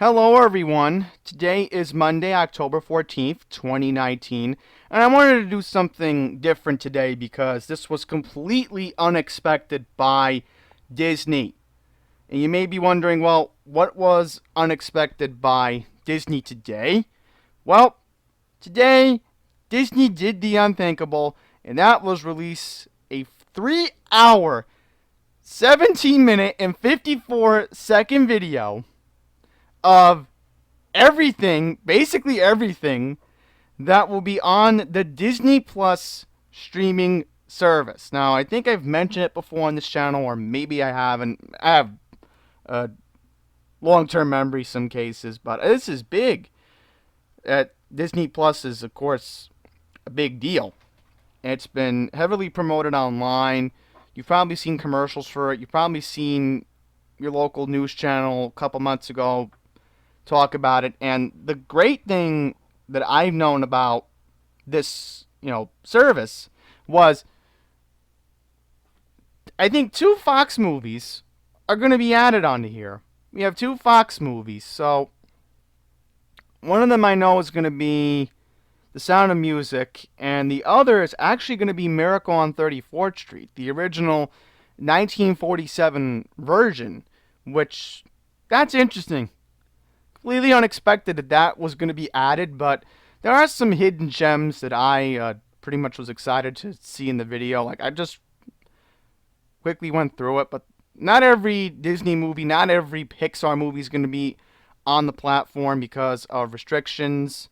Hello, everyone. Today is Monday, October 14th, 2019, and I wanted to do something different today because this was completely unexpected by Disney. And you may be wondering, well, what was unexpected by Disney today? Well, today, Disney did the unthinkable, and that was release a 3 hour, 17-minute, and 54-second video of everything, basically everything, that will be on the Disney Plus streaming service. Now, I think I've mentioned it before on this channel, or maybe I haven't. I have a long-term memory some cases, but this is big. Disney Plus is, of course, a big deal. It's been heavily promoted online. You've probably seen commercials for it. You've probably seen your local news channel a couple months ago talk about it. And the great thing that I've known about this, service was I think two Fox movies are going to be added onto here. We have two Fox movies. So one of them I know is going to be The Sound of Music, and the other is actually going to be Miracle on 34th Street, the original 1947 version, which that's interesting. Completely unexpected that was going to be added, but there are some hidden gems that I pretty much was excited to see in the video. Like, I just quickly went through it, but not every Disney movie, not every Pixar movie is going to be on the platform because of restrictions.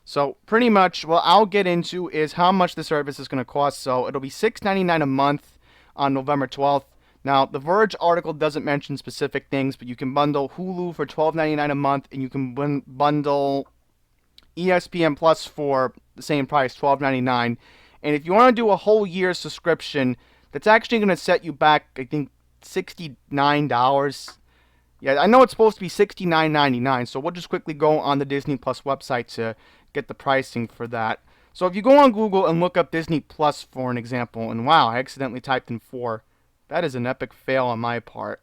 So pretty much what I'll get into is how much the service is going to cost. So it'll be $6.99 a month on November 12th. Now, the Verge article doesn't mention specific things, but you can bundle Hulu for $12.99 a month, and you can bundle ESPN Plus for the same price, $12.99. And if you want to do a whole year subscription, that's actually going to set you back, I think, $69. Yeah, I know it's supposed to be $69.99, so we'll just quickly go on the Disney Plus website to get the pricing for that. So if you go on Google and look up Disney Plus for an example, and wow, I accidentally typed in 4. That is an epic fail on my part.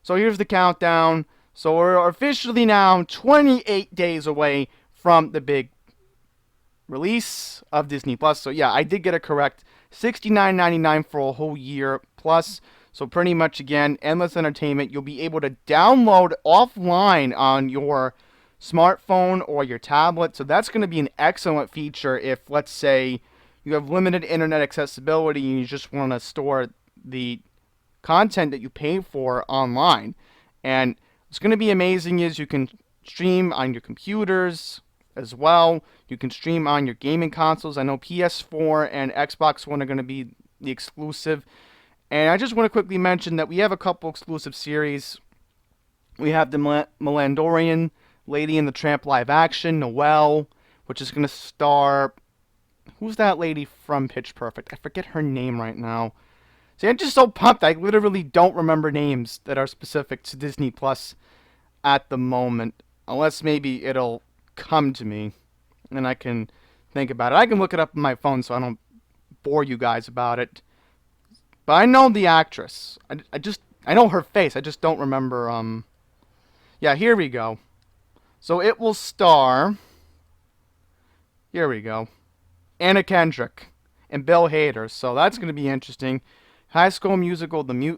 So here's the countdown. So we're officially now 28 days away from the big release of Disney Plus. So yeah, I did get it correct. $69.99 for a whole year plus. So pretty much, again, endless entertainment. You'll be able to download offline on your smartphone or your tablet. So that's going to be an excellent feature if, let's say, you have limited internet accessibility and you just want to store the content that you pay for online. And what's going to be amazing is you can stream on your computers as well. You can stream on your gaming consoles. I know PS4 and Xbox One are going to be the exclusive. And I just want to quickly mention that we have a couple exclusive series. We have the Mandalorian, Lady and the Tramp live action, Noelle, which is going to star... Who's that lady from Pitch Perfect? I forget her name right now. See, I'm just so pumped. I literally don't remember names that are specific to Disney Plus at the moment. Unless maybe it'll come to me and I can think about it. I can look it up on my phone so I don't bore you guys about it. But I know the actress. I know her face. I just don't remember. Yeah, here we go. So it will star... Here we go. Anna Kendrick and Bill Hader. So that's going to be interesting. High School Musical, the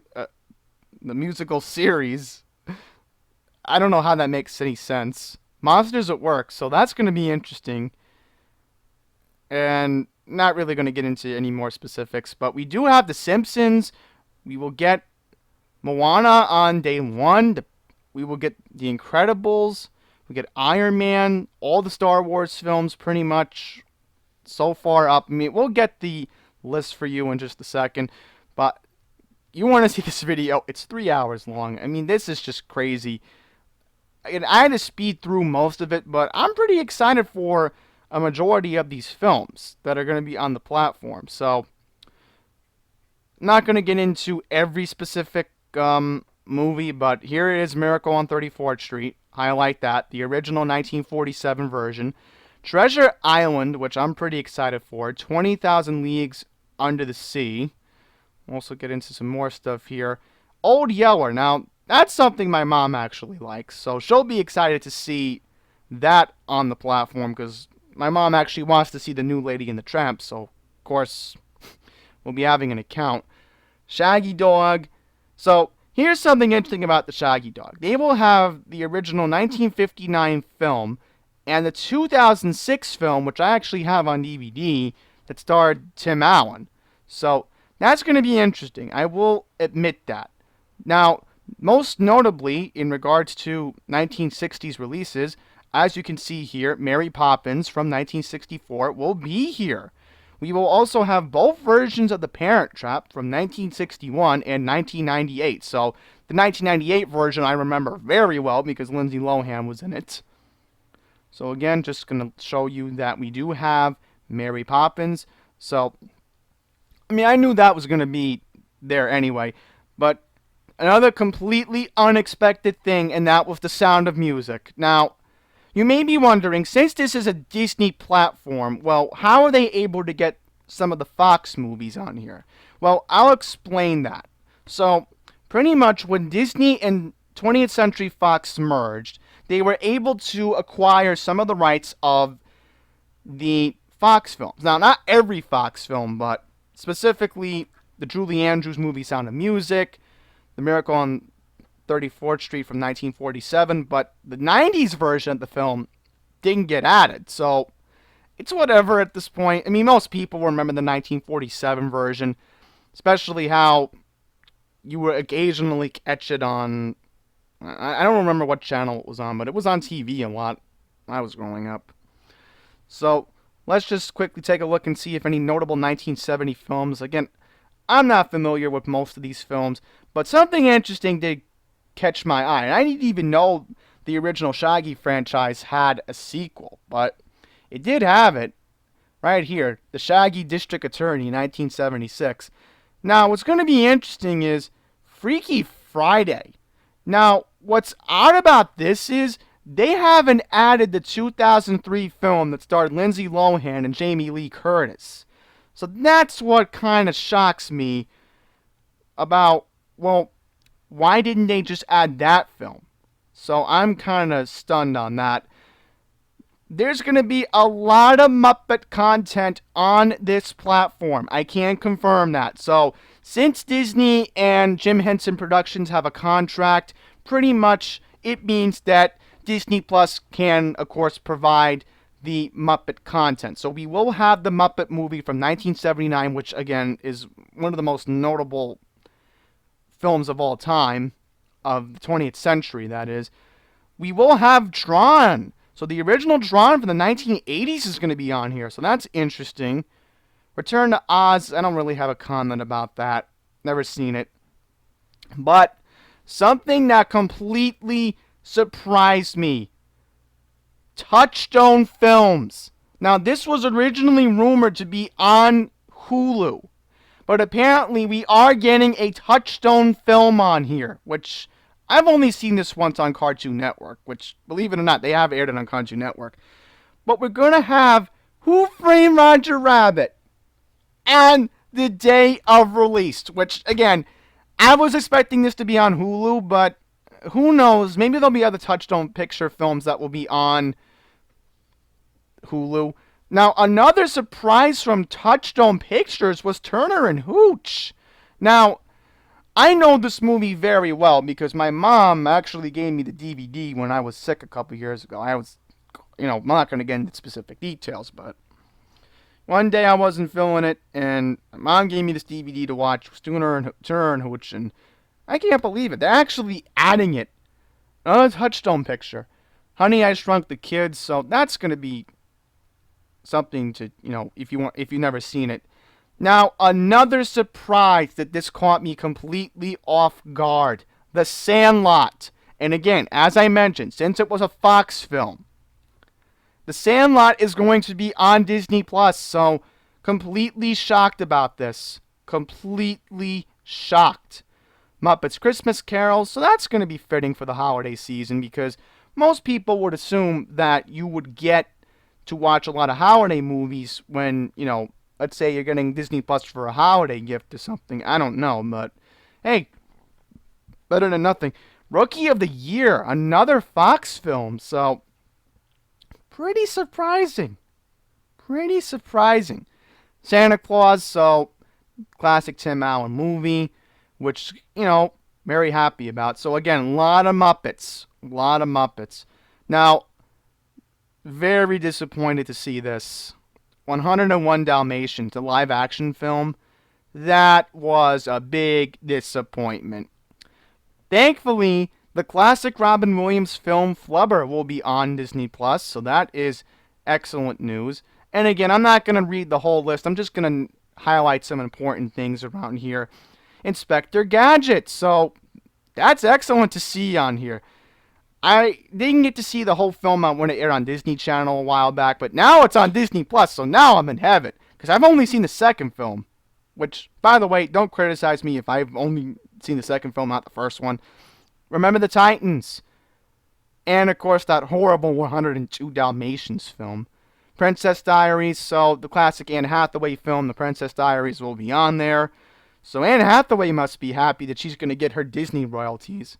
musical series. I don't know how that makes any sense. Monsters at Work, so that's going to be interesting. And not really going to get into any more specifics, but we do have The Simpsons. We will get Moana on day 1. We will get The Incredibles. We get Iron Man. All the Star Wars films pretty much so far up. I mean, we'll get the list for you in just a second. But you want to see this video, it's 3 hours long. I mean, this is just crazy. And I had to speed through most of it, but I'm pretty excited for a majority of these films that are going to be on the platform. So, not going to get into every specific movie, but here it is, Miracle on 34th Street. Highlight that, the original 1947 version. Treasure Island, which I'm pretty excited for. 20,000 Leagues Under the Sea. We'll also get into some more stuff here. Old Yeller. Now, that's something my mom actually likes. So she'll be excited to see that on the platform because my mom actually wants to see the new Lady and the Tramp. So, of course, we'll be having an account. Shaggy Dog. So, here's something interesting about the Shaggy Dog. They will have the original 1959 film and the 2006 film, which I actually have on DVD, that starred Tim Allen. So, that's going to be interesting. I will admit that. Now, most notably, in regards to 1960s releases, as you can see here, Mary Poppins from 1964 will be here. We will also have both versions of The Parent Trap from 1961 and 1998. So, the 1998 version I remember very well because Lindsay Lohan was in it. So, again, just going to show you that we do have Mary Poppins. So, I mean, I knew that was going to be there anyway. But another completely unexpected thing, and that was The Sound of Music. Now, you may be wondering, since this is a Disney platform, well, how are they able to get some of the Fox movies on here? Well, I'll explain that. So, pretty much when Disney and 20th Century Fox merged, they were able to acquire some of the rights of the Fox films. Now, not every Fox film, but specifically the Julie Andrews movie Sound of Music, The Miracle on 34th Street from 1947, but the 90s version of the film didn't get added, so it's whatever at this point. I mean, most people remember the 1947 version, especially how you would occasionally catch it on, I don't remember what channel it was on, but it was on TV a lot when I was growing up. So, let's just quickly take a look and see if any notable 1970 films. Again, I'm not familiar with most of these films, but something interesting did catch my eye. And I didn't even know the original Shaggy franchise had a sequel, but it did have it right here, The Shaggy District Attorney, 1976. Now, what's going to be interesting is Freaky Friday. Now, what's odd about this is they haven't added the 2003 film that starred Lindsay Lohan and Jamie Lee Curtis. So that's what kind of shocks me about, well, why didn't they just add that film? So I'm kind of stunned on that. There's going to be a lot of Muppet content on this platform. I can confirm that. So since Disney and Jim Henson Productions have a contract, pretty much it means that Disney Plus can, of course, provide the Muppet content. So we will have the Muppet movie from 1979, which, again, is one of the most notable films of all time, of the 20th century, that is. We will have Tron. So the original Tron from the 1980s is going to be on here, so that's interesting. Return to Oz, I don't really have a comment about that. Never seen it. But something that completely surprised me. Touchstone Films. Now, this was originally rumored to be on Hulu. But apparently we are getting a Touchstone film on here, which I've only seen this once on Cartoon Network, which, believe it or not, they have aired it on Cartoon Network. But we're going to have Who Framed Roger Rabbit and the day of release, which, again, I was expecting this to be on Hulu, but who knows? Maybe there'll be other Touchstone Picture films that will be on Hulu. Now, another surprise from Touchstone Pictures was Turner and Hooch. Now, I know this movie very well because my mom actually gave me the DVD when I was sick a couple years ago. I'm not going to get into specific details, but one day I wasn't feeling it, and my mom gave me this DVD to watch. It was Turner and Hooch, and I can't believe it. They're actually adding it. Another Touchstone picture. Honey, I Shrunk the Kids, so that's going to be something to, if you've never seen it. Now, another surprise that this caught me completely off guard. The Sandlot. And again, as I mentioned, since it was a Fox film, The Sandlot is going to be on Disney Plus, so completely shocked about this. Completely shocked. Muppets Christmas Carol, so that's going to be fitting for the holiday season because most people would assume that you would get to watch a lot of holiday movies when, let's say you're getting Disney Plus for a holiday gift or something. I don't know, but hey, better than nothing. Rookie of the Year, another Fox film. So, pretty surprising. Pretty surprising. Santa Claus, so classic Tim Allen movie, which, very happy about. So again, a lot of Muppets. A lot of Muppets. Now, very disappointed to see this. 101 Dalmatians, the live action film. That was a big disappointment. Thankfully, the classic Robin Williams film Flubber will be on Disney Plus, so that is excellent news. And again, I'm not going to read the whole list. I'm just going to highlight some important things around here. Inspector Gadget. So that's excellent to see on here. I didn't get to see the whole film when it aired on Disney Channel a while back, but now it's on Disney Plus, so now I'm in heaven. Because I've only seen the second film. Which, by the way, don't criticize me if I've only seen the second film, not the first one. Remember the Titans. And, of course, that horrible 102 Dalmatians film. Princess Diaries, so the classic Anne Hathaway film, The Princess Diaries, will be on there. So Anne Hathaway must be happy that she's going to get her Disney royalties.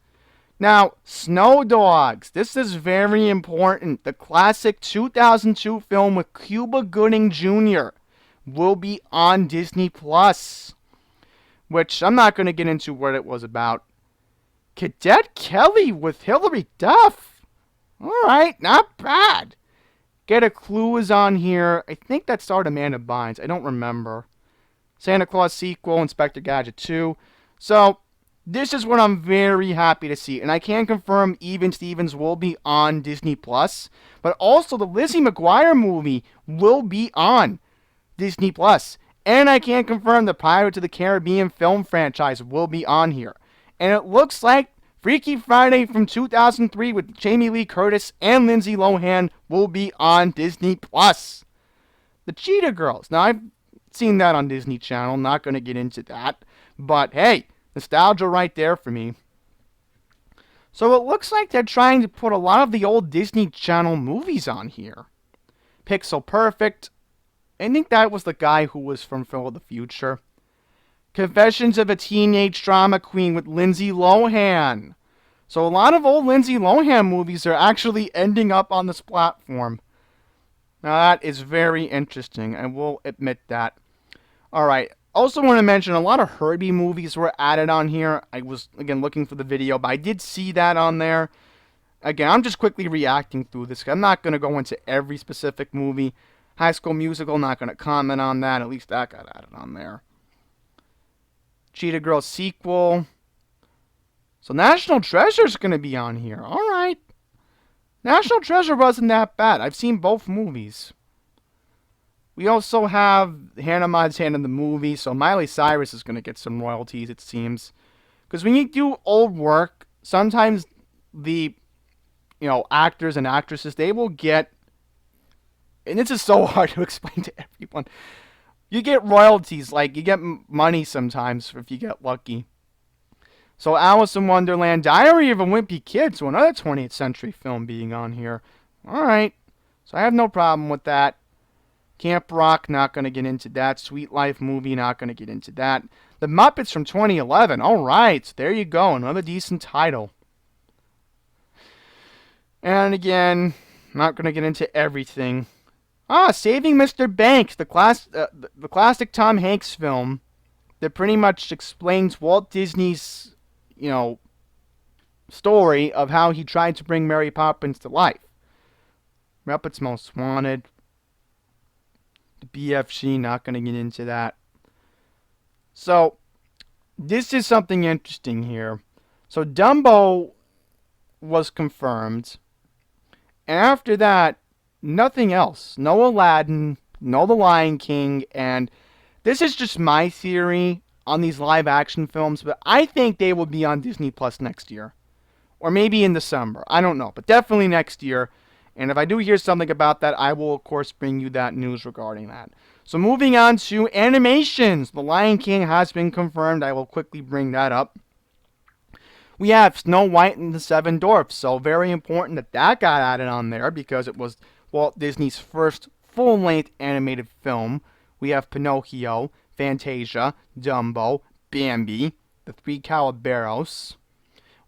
Now, Snow Dogs. This is very important. The classic 2002 film with Cuba Gooding Jr. will be on Disney Plus, which I'm not going to get into what it was about. Cadet Kelly with Hilary Duff. Alright, not bad. Get a Clue is on here. I think that starred Amanda Bynes. I don't remember. Santa Claus sequel, Inspector Gadget 2. So, this is what I'm very happy to see. And I can confirm Even Stevens will be on Disney Plus. But also the Lizzie McGuire movie will be on Disney Plus. And I can confirm the Pirates of the Caribbean film franchise will be on here. And it looks like Freaky Friday from 2003 with Jamie Lee Curtis and Lindsay Lohan will be on Disney Plus. The Cheetah Girls. Now, I've seen that on Disney Channel. Not going to get into that. But, hey, nostalgia right there for me. So it looks like they're trying to put a lot of the old Disney Channel movies on here. Pixel Perfect. I think that was the guy who was from Phil of the Future. Confessions of a Teenage Drama Queen with Lindsay Lohan. So a lot of old Lindsay Lohan movies are actually ending up on this platform. Now that is very interesting, I will admit that. Alright, also want to mention a lot of Herbie movies were added on here. I was, again, looking for the video, but I did see that on there. Again, I'm just quickly reacting through this. I'm not going to go into every specific movie. High School Musical, not going to comment on that. At least that got added on there. Cheetah Girls sequel. So National Treasure's going to be on here. Alright. National Treasure wasn't that bad. I've seen both movies. We also have Hannah Montana the movie. So Miley Cyrus is going to get some royalties, it seems. Because when you do old work, sometimes the actors and actresses, they will get, and this is so hard to explain to everyone, you get royalties, like you get money sometimes if you get lucky. So Alice in Wonderland, Diary of a Wimpy Kid, so another 20th century film being on here. Alright, so I have no problem with that. Camp Rock, not going to get into that. Sweet Life movie, not going to get into that. The Muppets from 2011, alright, so there you go, another decent title. And again, not going to get into everything. Saving Mr. Banks, the classic Tom Hanks film that pretty much explains Walt Disney's, story of how he tried to bring Mary Poppins to life. Muppets Most Wanted. The BFG, not going to get into that. So, this is something interesting here. So, Dumbo was confirmed. And after that, nothing else. No Aladdin, no The Lion King, and this is just my theory on these live action films, but I think they will be on Disney Plus next year. Or maybe in December. I don't know, but definitely next year. And if I do hear something about that, I will, of course, bring you that news regarding that. So moving on to animations. The Lion King has been confirmed. I will quickly bring that up. We have Snow White and the Seven Dwarfs. So very important that that got added on there because it was Walt Disney's first full-length animated film. We have Pinocchio, Fantasia, Dumbo, Bambi, The Three Calaberos.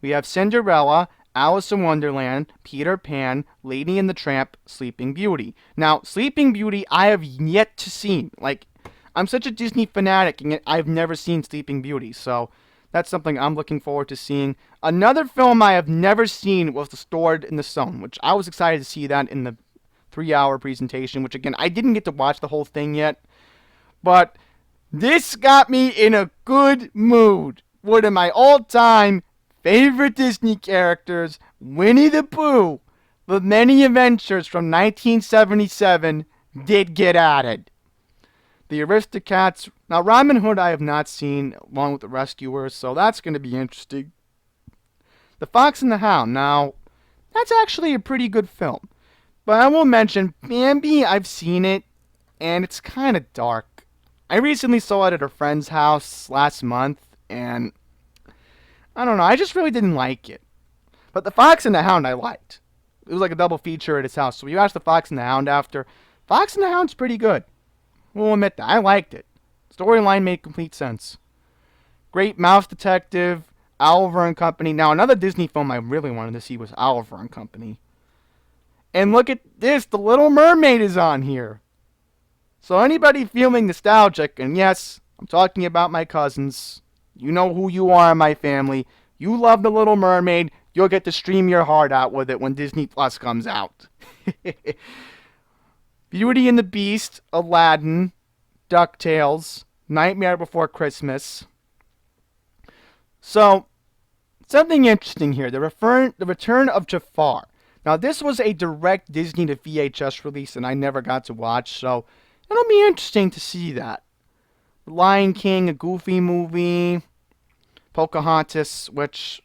We have Cinderella, Alice in Wonderland, Peter Pan, Lady and the Tramp, Sleeping Beauty. Now, Sleeping Beauty I have yet to see. Like, I'm such a Disney fanatic, and yet I've never seen Sleeping Beauty, so that's something I'm looking forward to seeing. Another film I have never seen was Stored in the Sun, which I was excited to see that in the 3-hour presentation, which again, I didn't get to watch the whole thing yet, but this got me in a good mood. One of my all-time favorite Disney characters, Winnie the Pooh, The Many Adventures from 1977, did get added. The Aristocats. Now, Robin Hood I have not seen, along with the Rescuers, so that's going to be interesting. The Fox and the Hound. Now, that's actually a pretty good film. But I will mention, Bambi, I've seen it, and it's kind of dark. I recently saw it at a friend's house last month, and I don't know, I just really didn't like it. But The Fox and the Hound I liked. It was like a double feature at his house. So you watch The Fox and the Hound after. Fox and the Hound's pretty good. We'll admit that. I liked it. Storyline made complete sense. Great Mouse Detective, Oliver and Company. Now, another Disney film I really wanted to see was Oliver and Company. And look at this. The Little Mermaid is on here. So anybody feeling nostalgic, and yes, I'm talking about my cousins. You know who you are in my family. You love The Little Mermaid. You'll get to stream your heart out with it when Disney Plus comes out. Beauty and the Beast, Aladdin, DuckTales, Nightmare Before Christmas. So, something interesting here. The return of Jafar. Now, this was a direct Disney to VHS release, and I never got to watch, so it'll be interesting to see that. The Lion King, a Goofy movie. Pocahontas, which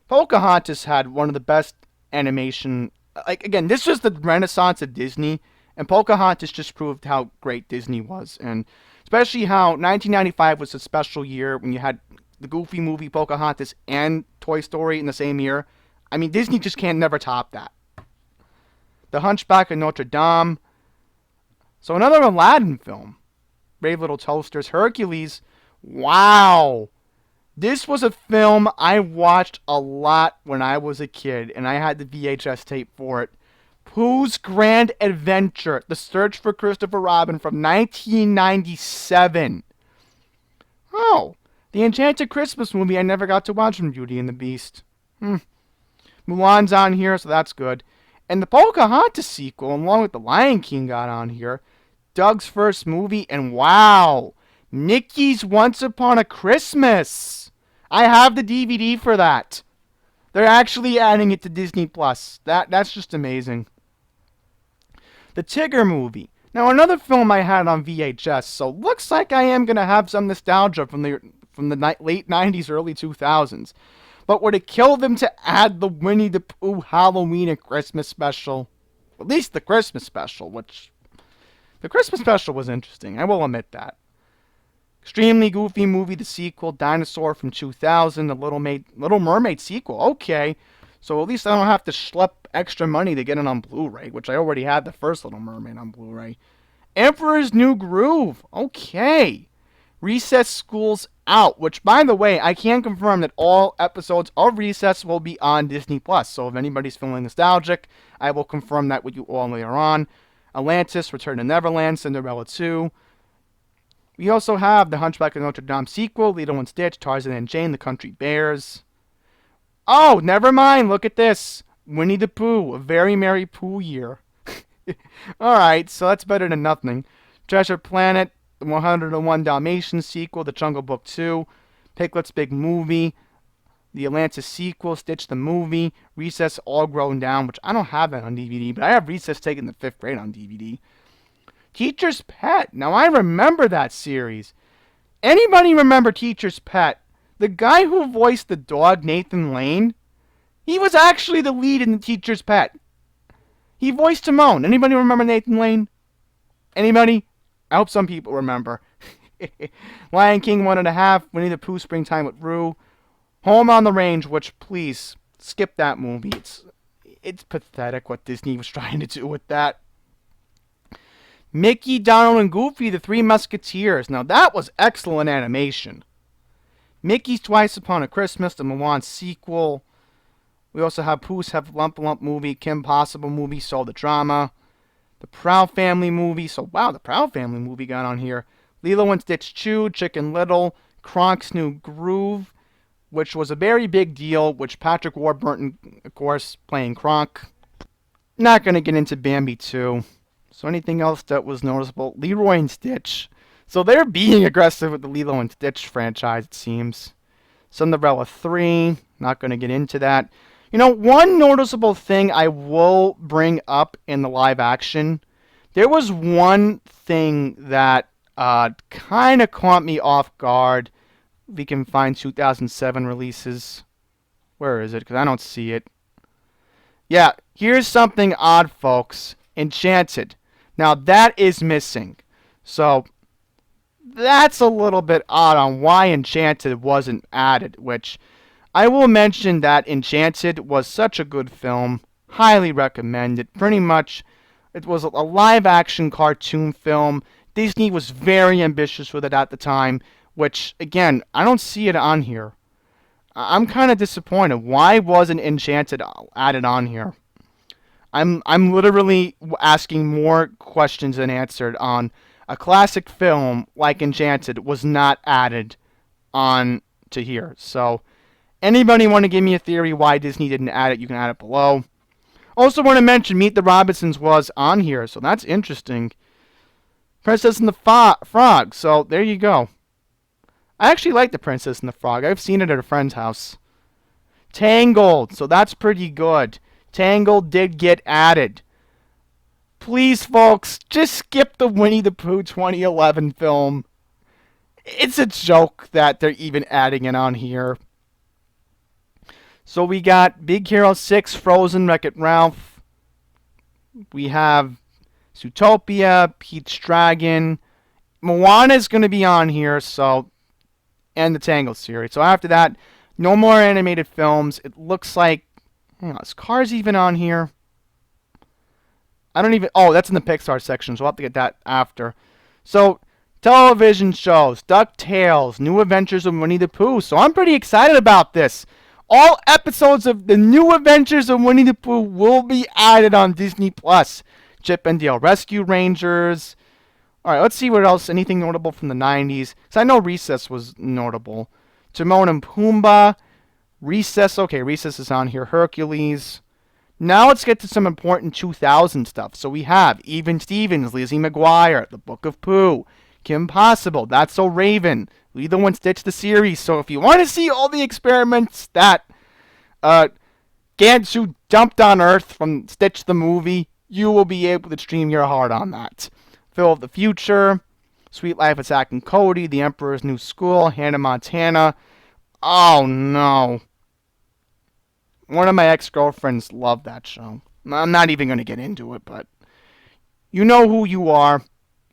Pocahontas had one of the best animation. Like, again, this was the renaissance of Disney, and Pocahontas just proved how great Disney was, and especially how 1995 was a special year when you had the Goofy movie, Pocahontas, and Toy Story in the same year. I mean, Disney just can't never top that. The Hunchback of Notre Dame. So another Aladdin film. Brave Little Toasters. Hercules. Wow. This was a film I watched a lot when I was a kid, and I had the VHS tape for it. Pooh's Grand Adventure, The Search for Christopher Robin from 1997. Oh, the Enchanted Christmas movie I never got to watch from Beauty and the Beast. Mulan's on here, so that's good. And the Pocahontas sequel, along with the Lion King, got on here. Doug's first movie, and wow, Mickey's Once Upon a Christmas. I have the DVD for that. They're actually adding it to Disney Plus. That's just amazing. The Tigger movie. Now, another film I had on VHS, so looks like I am going to have some nostalgia from the late 90s, early 2000s. But would it kill them to add the Winnie the Pooh Halloween and Christmas special? At least the Christmas special, which... The Christmas special was interesting, I will admit that. Extremely Goofy movie, the sequel, Dinosaur from 2000, the Little Mermaid sequel. Okay, so at least I don't have to schlep extra money to get it on Blu-ray, which I already had the first Little Mermaid on Blu-ray. Emperor's New Groove. Okay. Recess School's Out, which, by the way, I can confirm that all episodes of Recess will be on Disney+. So if anybody's feeling nostalgic, I will confirm that with you all later on. Atlantis, Return to Neverland, Cinderella 2. We also have the Hunchback of Notre Dame sequel, Lilo and Stitch, Tarzan and Jane, The Country Bears. Oh, never mind, look at this. Winnie the Pooh, A Very Merry Pooh Year. Alright, so that's better than nothing. Treasure Planet, the 101 Dalmatians sequel, The Jungle Book 2, Piglet's Big Movie, the Atlantis sequel, Stitch the Movie, Recess All Grown Down, which I don't have that on DVD, but I have Recess taken the 5th grade on DVD. Teacher's Pet. Now, I remember that series. Anybody remember Teacher's Pet? The guy who voiced the dog, Nathan Lane, he was actually the lead in the Teacher's Pet. He voiced Timon. Anybody remember Nathan Lane? Anybody? I hope some people remember. Lion King 1.5, Winnie the Pooh Springtime with Rue, Home on the Range, which, please, skip that movie. It's pathetic what Disney was trying to do with that. Mickey, Donald, and Goofy, The Three Musketeers. Now, that was excellent animation. Mickey's Twice Upon a Christmas, the Mulan sequel. We also have Pooh's Have Lump Lump movie, Kim Possible movie, So the Drama, the Proud Family movie. So wow, the Proud Family movie got on here. Lilo and Stitch 2, Chicken Little, Kronk's New Groove, which was a very big deal, which Patrick Warburton, of course, playing Kronk. Not going to get into Bambi 2. So anything else that was noticeable? Leroy and Stitch. So they're being aggressive with the Lilo and Stitch franchise, it seems. Cinderella 3. Not going to get into that. You know, one noticeable thing I will bring up in the live action. There was one thing that kind of caught me off guard. We can find 2007 releases. Where is it? Because I don't see it. Yeah, here's something odd, folks. Enchanted. Now, that is missing. So, that's a little bit odd on why Enchanted wasn't added, which I will mention that Enchanted was such a good film. Highly recommended. Pretty much, it was a live-action cartoon film. Disney was very ambitious with it at the time, which, again, I don't see it on here. I'm kind of disappointed. Why wasn't Enchanted added on here? I'm literally asking more questions than answered on a classic film like Enchanted was not added on to here. So, anybody want to give me a theory why Disney didn't add it, you can add it below. Also want to mention Meet the Robinsons was on here, so that's interesting. Princess and the Frog, so there you go. I actually like The Princess and the Frog. I've seen it at a friend's house. Tangled, so that's pretty good. Tangled did get added. Please, folks, just skip the Winnie the Pooh 2011 film. It's a joke that they're even adding it on here. So we got Big Hero 6, Frozen, Wreck-It Ralph. We have Zootopia, Pete's Dragon. Moana's going to be on here, so... and the Tangled series. So after that, no more animated films. It looks like... hang on, is Cars even on here? I don't even... oh, that's in the Pixar section, so we'll have to get that after. So, television shows. DuckTales, New Adventures of Winnie the Pooh. So I'm pretty excited about this. All episodes of the New Adventures of Winnie the Pooh will be added on Disney+. Chip and Dale Rescue Rangers. Alright, let's see what else. Anything notable from the 90s. Because I know Recess was notable. Timon and Pumbaa. Recess. Okay, Recess is on here. Hercules. Now let's get to some important 2000 stuff. So we have Even Stevens, Lizzie McGuire, The Book of Pooh, Kim Possible, That's So Raven, Lilo and Stitch the series. So if you want to see all the experiments that Gantzu dumped on Earth from Stitch the movie, you will be able to stream your heart on that. Phil of the Future, Sweet Life of Zack and Cody, The Emperor's New School, Hannah Montana. Oh no. One of my ex-girlfriends loved that show. I'm not even going to get into it, but you know who you are.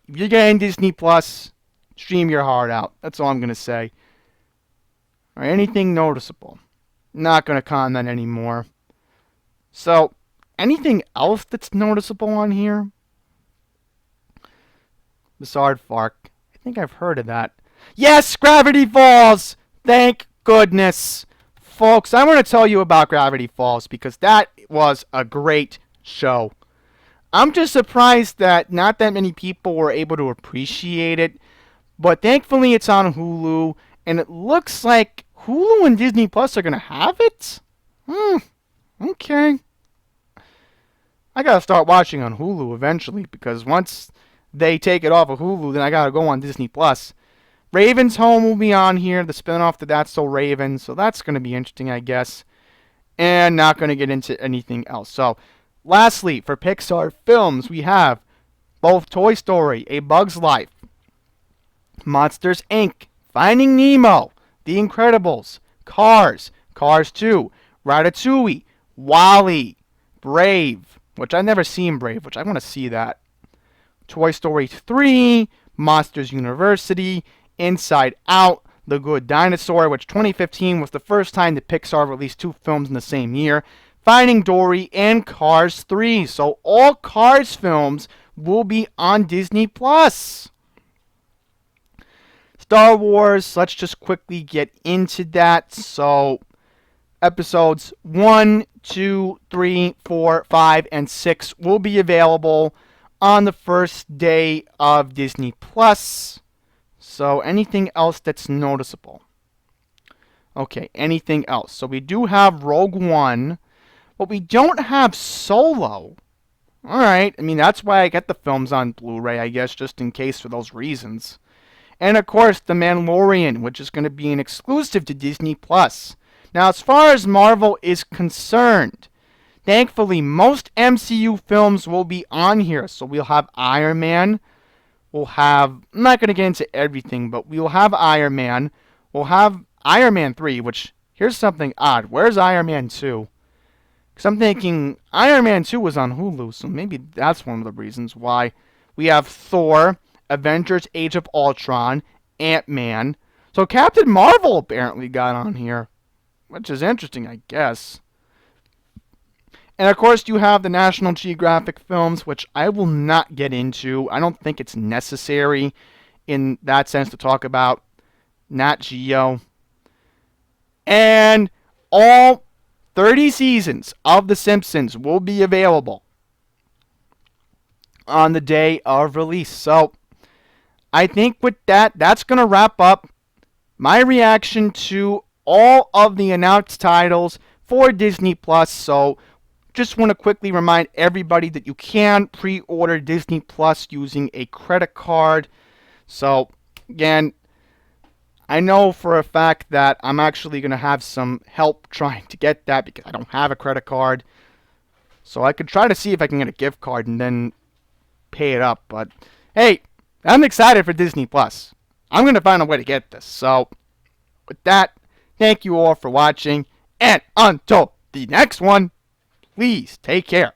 If you're getting Disney Plus, stream your heart out. That's all I'm going to say. Or anything noticeable. Not going to comment anymore. So, anything else that's noticeable on here? Bizarre Fark. I think I've heard of that. Yes, Gravity Falls! Thank goodness. Folks, I want to tell you about Gravity Falls because that was a great show. I'm just surprised that not that many people were able to appreciate it, but thankfully it's on Hulu, and it looks like Hulu and Disney Plus are going to have it? Okay. I got to start watching on Hulu eventually because once they take it off of Hulu, then I got to go on Disney Plus. Raven's Home will be on here, the spinoff to That's So Raven, so that's going to be interesting, I guess. And not going to get into anything else. So, lastly, for Pixar films, we have both Toy Story, A Bug's Life, Monsters, Inc., Finding Nemo, The Incredibles, Cars, Cars 2, Ratatouille, WALL-E, Brave, which I've never seen Brave, which I want to see that. Toy Story 3, Monsters University, Inside Out, The Good Dinosaur, which 2015 was the first time that Pixar released two films in the same year, Finding Dory, and Cars 3. So all Cars films will be on Disney+. Star Wars, let's just quickly get into that. So, episodes 1, 2, 3, 4, 5, and 6 will be available on the first day of Disney Plus. So, anything else that's noticeable? Okay, anything else? So, we do have Rogue One, but we don't have Solo. Alright, I mean, that's why I get the films on Blu ray, I guess, just in case for those reasons. And of course, The Mandalorian, which is going to be an exclusive to Disney Plus. Now, as far as Marvel is concerned, thankfully, most MCU films will be on here. So we'll have Iron Man. We'll have, I'm not going to get into everything, but we'll have Iron Man. We'll have Iron Man 3, which, here's something odd. Where's Iron Man 2? Because I'm thinking Iron Man 2 was on Hulu, so maybe that's one of the reasons why. We have Thor, Avengers Age of Ultron, Ant-Man. So Captain Marvel apparently got on here, which is interesting, I guess. And of course, you have the National Geographic films, which I will not get into. I don't think it's necessary in that sense to talk about Nat Geo. And all 30 seasons of The Simpsons will be available on the day of release. So, I think with that, that's going to wrap up my reaction to all of the announced titles for Disney Plus. So, just want to quickly remind everybody that you can pre-order Disney Plus using a credit card. So, again, I know for a fact that I'm actually going to have some help trying to get that because I don't have a credit card. So I could try to see if I can get a gift card and then pay it up. But hey, I'm excited for Disney Plus. I'm going to find a way to get this. So with that, thank you all for watching. And until the next one, please take care.